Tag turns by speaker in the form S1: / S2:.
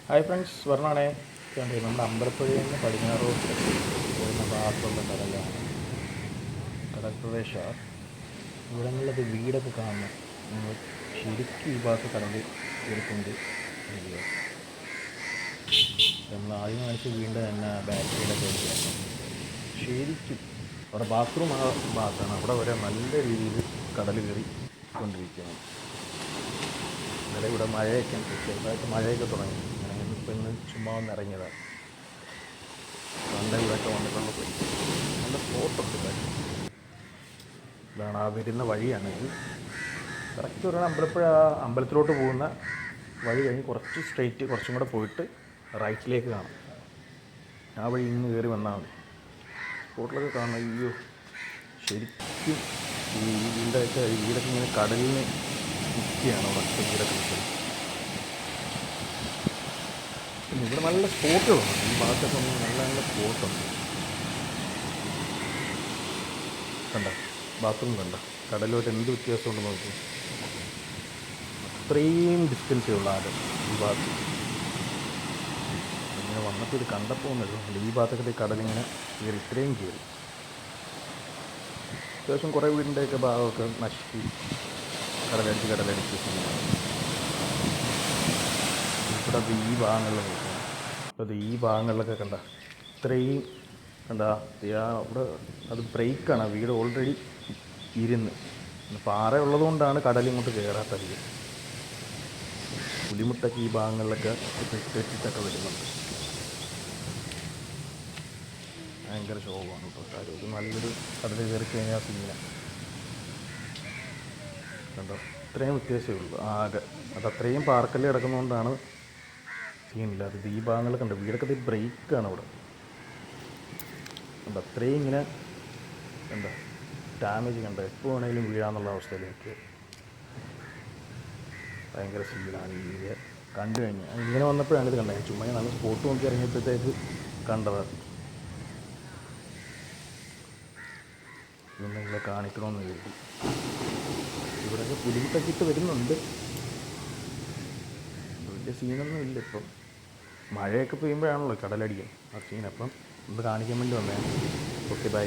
S1: Hi friends, പറഞ്ഞാണേ കണ്ടേ നമ്മുടെ അമ്പലപ്പുഴയിൽ നിന്ന് പടിഞ്ഞാറോട്ട് പോകുന്ന ഭാഗത്തുള്ള കടലാണ് കടൽപ്രദേശമാണ്. ഇവിടങ്ങളിലൊക്കെ വീടൊക്കെ കാണുന്നു. നിങ്ങൾ ശരിക്കും ഈ ഭാഗത്ത് കടൽ എടുക്കുന്നുണ്ട്. നമ്മൾ ആദ്യം കാണിച്ച വീണ്ടും തന്നെ ബാക്ക് സൈഡൊക്കെ എടുക്കുക. ശരിക്കും അവിടെ ബാത്റൂം ആ ഭാഗത്താണ്. അവിടെ വരെ നല്ല രീതിയിൽ കടൽ കയറി കൊണ്ടിരിക്കുകയാണ്. ഇന്നലെ ഇവിടെ മഴയൊക്കെ ഉണ്ട്, ചെറുതായിട്ട് മഴയൊക്കെ തുടങ്ങി. ഇപ്പം ഇന്ന് ചുമ്മാ ഒന്ന് ഇറങ്ങിയതാണ്. നല്ല ഇവിടെയൊക്കെ വന്നിട്ടുള്ള പ്ലേസ്, നല്ല സ്പോട്ടുണ്ട് കാര്യം. ഇതാണ് ആ വരുന്ന വഴിയാണിത്. കറക്റ്റ് ഒരു അമ്പലപ്പുഴ അമ്പലത്തിലോട്ട് പോകുന്ന വഴി കഴിഞ്ഞ് കുറച്ച് സ്ട്രെയിറ്റ് കുറച്ചും കൂടെ പോയിട്ട് റൈറ്റിലേക്ക് കാണും. ആ വഴി ഇന്ന് കയറി വന്നാൽ മതി. സ്പോട്ടിലൊക്കെ കാണണം. അയ്യോ, ശരിക്കും ഈ വീടൊക്കെ ഇങ്ങനെ കടലിന് നിൽക്കുകയാണ്. അവിടെ വീടൊക്കെ നിൽക്കുന്നത്. പിന്നെ ഇവിടെ നല്ല സ്പോട്ടുകളുണ്ട്. ഈ ഭാഗത്തൊക്കെ നല്ല നല്ല സ്പോട്ടുണ്ട്. കണ്ട ബാത്റൂം കണ്ട കടലുമായിട്ട് എന്ത് വ്യത്യാസമുണ്ട് നോക്കി. അത്രയും ഡിസ്റ്റൻസേ ഉള്ള ആരും ഈ ഭാഗത്ത്. ഇങ്ങനെ വന്നപ്പോൾ ഇത് കണ്ടപ്പോൾ ഒന്നുമില്ല. ഈ ഭാഗത്തൊക്കെ കടലിങ്ങനെ കയറി, ഇത്രയും കയറി. അത്യാവശ്യം കുറേ വീടിൻ്റെയൊക്കെ ഭാഗമൊക്കെ നശിച്ച് കടലടിച്ച് ഇവിടെ ഈ ഭാഗങ്ങളിൽ നോക്കണം. അപ്പോൾ ഈ ഭാഗങ്ങളിലൊക്കെ കണ്ട ഇത്രയും കണ്ട അവിടെ അത് ബ്രേക്കാണ്. വീട് ഓൾറെഡി ഇരുന്ന് പാറ ഉള്ളതുകൊണ്ടാണ് കടലിങ്ങോട്ട് കയറാത്തത്. പുലിമുട്ടൊക്കെ ഈ ഭാഗങ്ങളിലൊക്കെ തെറ്റിട്ടൊക്കെ വരുന്നുണ്ട്. ഭയങ്കര ശോകമാണ് കേട്ടോ. കാര്യം ഇത് നല്ലൊരു കടൽ കയറി കഴിഞ്ഞാൽ സീന കണ്ടോ. ഇത്രയും വ്യത്യാസമേ ഉള്ളൂ ആകെ. അതത്രയും പാർക്കല്ല് കിടക്കുന്നതുകൊണ്ടാണ് സീനില്ല. അത് ഈ ഭാഗങ്ങളൊക്കെ ഉണ്ട്. വീടൊക്കെ ബ്രേക്കാണ് അവിടെ. കണ്ട അത്രയും ഇങ്ങനെ എന്താ ഡാമേജ് കണ്ട എപ്പോൾ വേണമെങ്കിലും വീഴാന്നുള്ള അവസ്ഥയിലേക്ക്. ഭയങ്കര സീനാണ് ഈ കണ്ടു കഴിഞ്ഞാൽ. ഇങ്ങനെ വന്നപ്പോഴാണ് ഇത് കണ്ടത്. ചുമ്മാ നല്ല സ്പോട്ട് നോക്കി ഇറങ്ങിയപ്പോഴത്തേക്ക് കണ്ടത്. ഇതൊന്നും നിങ്ങളെ കാണിക്കണമെന്ന് കരുതി. ഇവിടെയൊക്കെ പുലിമുട്ടൊക്കെ ഇട്ട് വരുന്നുണ്ട്. വലിയ സീനൊന്നും ഇല്ല ഇപ്പം. മഴയൊക്കെ പെയ്യുമ്പോഴാണല്ലോ കടലടിക്കും ആ സീൻ. അപ്പം ഇത് കാണിക്കാൻ വേണ്ടി വന്നേ. Okay, by.